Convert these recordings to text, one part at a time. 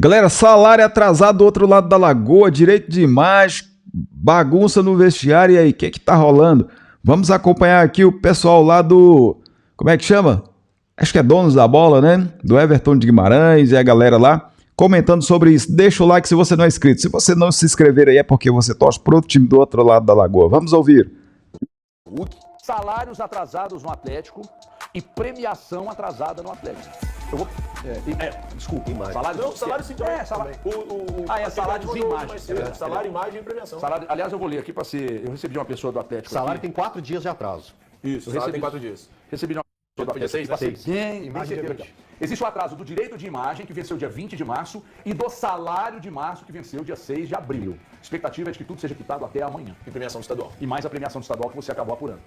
Galera, salário atrasado do outro lado da lagoa, direito de imagem, bagunça no vestiário, e aí, o que tá rolando? Vamos acompanhar aqui o pessoal lá do... Como é que chama? Acho que é Donos da Bola, né? Do Everton de Guimarães e a galera lá comentando sobre isso. Deixa o like se você não é inscrito. Se você não se inscrever aí é porque você torce pro outro time do outro lado da lagoa. Vamos ouvir. Salários atrasados no Atlético e premiação atrasada no Atlético. Eu vou... desculpa. Imagem. Salário, não, salário sim também. salário. Salário de imagem. Salário, imagem e premiação. Salário, aliás, eu vou ler aqui para ser... Eu recebi de uma pessoa do Atlético. Salário aqui. tem 4 dias de atraso. Isso, salário tem 4 dias. Recebi de uma pessoa do Atlético. Dia 6, Imagem de Bem, existe o atraso do direito de imagem, que venceu dia 20 de março, e do salário de março, que venceu dia 6 de abril. Expectativa é de que tudo seja quitado até amanhã. E premiação do estadual. E mais a premiação do estadual que você acabou apurando.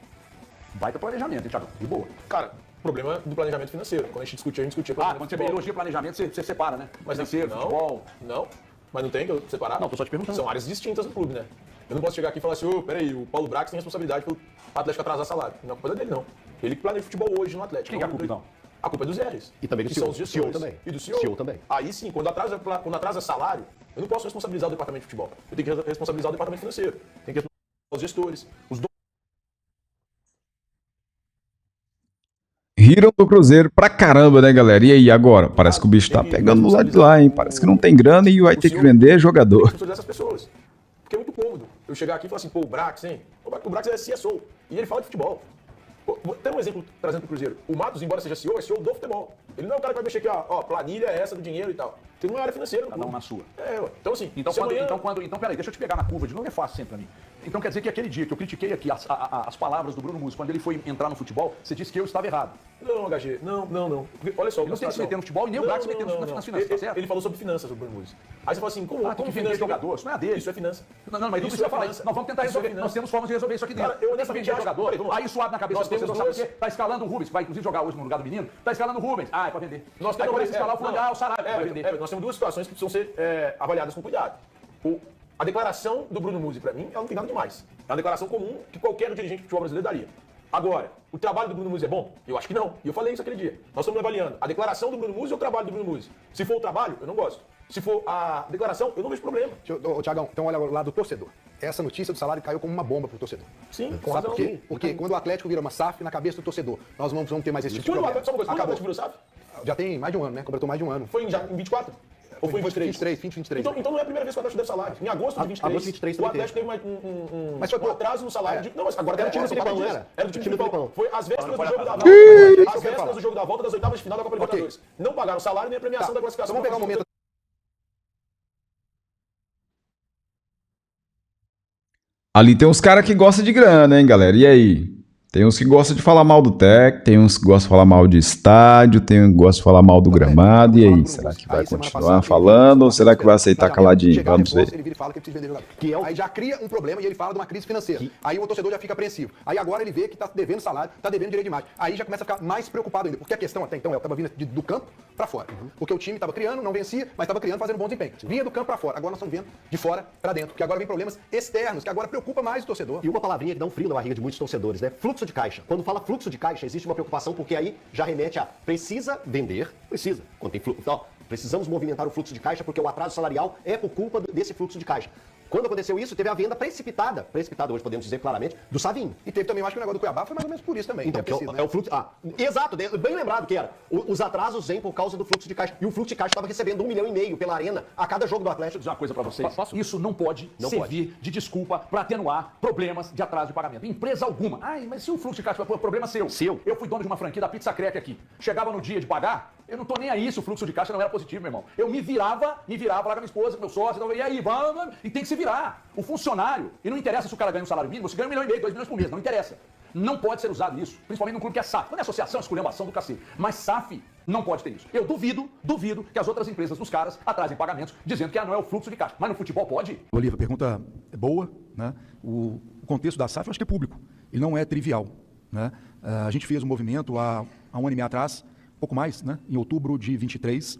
Baita planejamento, hein, Thiago? De boa. Cara, problema do planejamento financeiro. Quando a gente discutia Quando você elogia planejamento, você separa, né? Mas financeiro, futebol. Não, mas não tem que eu separar? Não, tô só te perguntando. São áreas distintas do clube, né? Eu não posso chegar aqui e falar assim, peraí, o Paulo Brax tem responsabilidade pelo Atlético atrasar salário. Não é culpa dele, não. Ele que planeja futebol hoje no Atlético. Quem que é a culpa, então? A culpa é dos R's. E também do que CEO. são os gestores. CEO também. E do CEO. CEO também. Aí sim, quando atrasa salário, eu não posso responsabilizar o departamento de futebol. Eu tenho que responsabilizar o departamento financeiro. Tenho que responsabilizar os gestores, os donos. Riram do Cruzeiro pra caramba, né, galera? E aí, agora? Parece que o bicho tá pegando do lado de lá, hein? Parece que não tem grana e vai ter que vender jogador. Essas pessoas. Porque é muito cômodo eu chegar aqui e falar assim, o Brax, hein? O Brax é CSO e ele fala de futebol. Tem um exemplo trazendo pro Cruzeiro. O Matos, embora seja CEO, é CEO do futebol. Ele não é o cara que vai mexer aqui, planilha é essa do dinheiro e tal. Tem uma área financeira. Cada um na sua. Então assim, Então, peraí, deixa eu te pegar na curva de novo, é fácil sempre pra mim. Então quer dizer que aquele dia que eu critiquei aqui as palavras do Bruno Musi, quando ele foi entrar no futebol, você disse que eu estava errado. Não, HG, não. Porque, olha só, ele não tem que se meter no futebol e nem o Brax se meter nas finanças, tá certo? Ele falou sobre finanças, o Bruno Musi. Aí você fala assim, como tem que finança vender jogador, isso não é a dele. Isso é finança. Não, mas isso é falar. Nós vamos tentar resolver. Nós temos formas de resolver isso aqui dentro. Cara, eu honestamente vender acho... jogador. Aí suave na cabeça de vocês, não sabe por quê? Tá escalando o Rubens, que vai inclusive jogar hoje no lugar do menino. Tá escalando o Rubens. É pra vender. Nós aí temos começa a escalar o fulano, o salário, vai vender. Nós temos duas situações que precisam ser avaliadas com cuidado. A declaração do Bruno Musi, pra mim, ela não tem nada demais. É uma declaração comum que qualquer dirigente de futebol brasileiro daria. Agora, o trabalho do Bruno Musi é bom? Eu acho que não. E eu falei isso aquele dia. Nós estamos avaliando a declaração do Bruno Musi ou o trabalho do Bruno Musi. Se for o trabalho, eu não gosto. Se for a declaração, eu não vejo problema. Tiagão, então olha lá do torcedor. Essa notícia do salário caiu como uma bomba pro torcedor. Sim, sabe por quê? Porque quando o Atlético vira uma SAF na cabeça do torcedor, nós vamos ter mais esse tipo de problema. Só uma coisa, quando o Atlético virou SAF? Já tem mais de um ano, né? Completou mais de um ano. Foi em 24? Ou foi em 23? 23. Então não é a primeira vez que o Atlético deve salário. Em agosto de 23, agosto de 23 o Atlético teve um atraso no salário. Não, mas agora era do time do Filipão, não era? Era do time do Filipão. Foi às vésperas do jogo da volta. Às vésperas do jogo da volta das oitavas de final da Copa Libertadores. Não pagaram o salário nem a premiação da classificação. Vamos pegar um momento. Ali tem uns caras que gostam de grana, hein, galera? E aí? Tem uns que gostam de falar mal do técnico, tem uns que gostam de falar mal de estádio, tem uns que gostam de falar mal do gramado. E aí, será que vai continuar falando ou será que vai aceitar caladinho? Vamos ver. Ele vira e fala que precisa vender jogador. Aí já cria um problema e ele fala de uma crise financeira. Aí o torcedor já fica apreensivo. Aí agora ele vê que está devendo salário, está devendo direito de imagem. Aí já começa a ficar mais preocupado ainda. Porque a questão até então ela estava vindo do campo para fora. Porque o time estava criando, não vencia, mas estava criando, fazendo bom desempenho. Vinha do campo para fora. Agora nós estamos vendo de fora para dentro. Porque agora vem problemas externos, que agora preocupa mais o torcedor. E uma palavrinha que dá um frio na barriga de muitos torcedores, né? Fluxo de caixa. Quando fala fluxo de caixa, existe uma preocupação, porque aí já remete a precisa vender, precisa. Quando tem fluxo, então, precisamos movimentar o fluxo de caixa, porque o atraso salarial é por culpa desse fluxo de caixa. Quando aconteceu isso, teve a venda precipitada hoje podemos dizer claramente, do Savinho. E teve também, eu acho que o negócio do Cuiabá foi mais ou menos por isso também. Então, é o fluxo. Exato, bem lembrado que era. Os atrasos vêm por causa do fluxo de caixa. E o fluxo de caixa estava recebendo 1,5 milhão pela Arena a cada jogo do Atlético. Deixa eu dizer uma coisa pra vocês. Isso não pode servir de desculpa pra atenuar problemas de atraso de pagamento. Empresa alguma. Mas se o fluxo de caixa for problema seu. Eu fui dono de uma franquia da Pizza Crack aqui. Chegava no dia de pagar, eu não tô nem aí se o fluxo de caixa não era positivo, meu irmão. Eu me virava, falava com a minha esposa, com meu sócio, e aí, vamos, e tem que se virar. O funcionário, e não interessa se o cara ganha um salário mínimo, se ganha 1,5 milhão, 2 milhões por mês, não interessa. Não pode ser usado isso, principalmente num clube que é SAF. Quando é associação, esculhambação do cacete. Mas SAF não pode ter isso. Eu duvido que as outras empresas dos caras atrasem pagamentos dizendo que não é o fluxo de caixa. Mas no futebol pode? Bolívar, pergunta é boa, né? O contexto da SAF eu acho que é público, ele não é trivial, né? A gente fez um movimento há um ano e meio atrás, pouco mais, né? Em outubro de 23,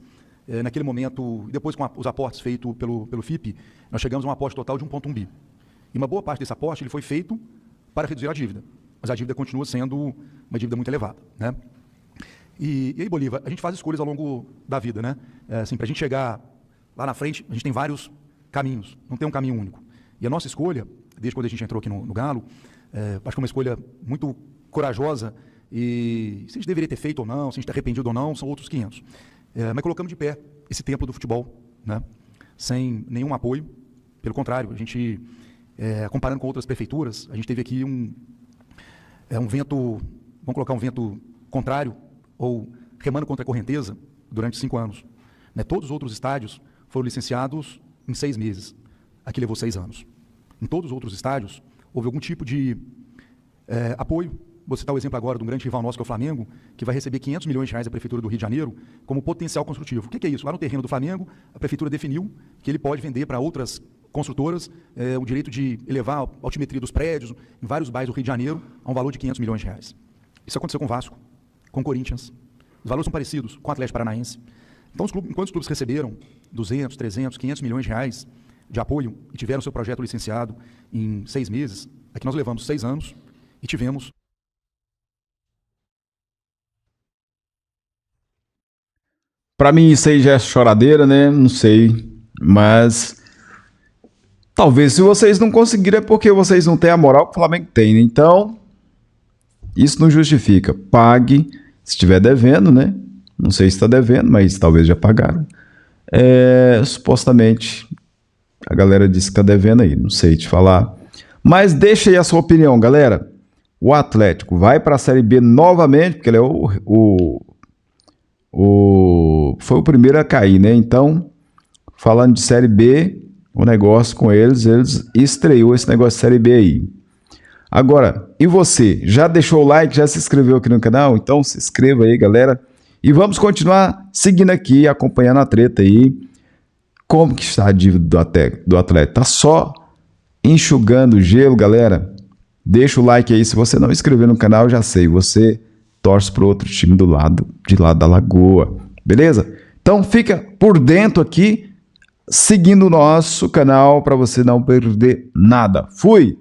naquele momento, depois com os aportes feitos pelo FIP, nós chegamos a um aporte total de 1,1 bi. E uma boa parte desse aporte ele foi feito para reduzir a dívida, mas a dívida continua sendo uma dívida muito elevada, né? E aí, Bolívar, a gente faz escolhas ao longo da vida, né? Assim, para a gente chegar lá na frente a gente tem vários caminhos, não tem um caminho único. E a nossa escolha, desde quando a gente entrou aqui no Galo, acho que é uma escolha muito corajosa, e se a gente deveria ter feito ou não, se a gente está arrependido ou não, são outros 500. Mas colocamos de pé esse templo do futebol, né? Sem nenhum apoio. Pelo contrário, a gente, comparando com outras prefeituras, a gente teve aqui um vento, vamos colocar um vento contrário, ou remando contra a correnteza, durante 5 anos. Né? Todos os outros estádios foram licenciados em 6 meses. Aqui levou 6 anos. Em todos os outros estádios, houve algum tipo de apoio. Vou citar o exemplo agora de um grande rival nosso, que é o Flamengo, que vai receber 500 milhões de reais da Prefeitura do Rio de Janeiro como potencial construtivo. O que é isso? Lá no terreno do Flamengo, a Prefeitura definiu que ele pode vender para outras construtoras o direito de elevar a altimetria dos prédios em vários bairros do Rio de Janeiro a um valor de 500 milhões de reais. Isso aconteceu com o Vasco, com o Corinthians. Os valores são parecidos com o Atlético Paranaense. Então, enquanto os clubes receberam 200, 300, 500 milhões de reais de apoio e tiveram seu projeto licenciado em 6 meses, aqui nós levamos 6 anos e tivemos... Pra mim isso aí já é choradeira, né? Não sei. Mas talvez se vocês não conseguirem é porque vocês não têm a moral que o Flamengo tem, né? Então, isso não justifica. Pague se estiver devendo, né? Não sei se está devendo, mas talvez já pagaram. Supostamente, a galera disse que está devendo aí. Não sei te falar. Mas deixa aí a sua opinião, galera. O Atlético vai para a Série B novamente, porque ele é foi o primeiro a cair, né? Então, falando de Série B, o negócio com eles estreou esse negócio de Série B aí. Agora, e você? Já deixou o like? Já se inscreveu aqui no canal? Então se inscreva aí, galera. E vamos continuar seguindo aqui, acompanhando a treta aí. Como que está a dívida do Atlético? Tá só enxugando o gelo, galera. Deixa o like aí. Se você não inscreveu no canal, já sei, você torce para outro time de lá da Lagoa. Beleza? Então fica por dentro aqui, seguindo o nosso canal para você não perder nada. Fui!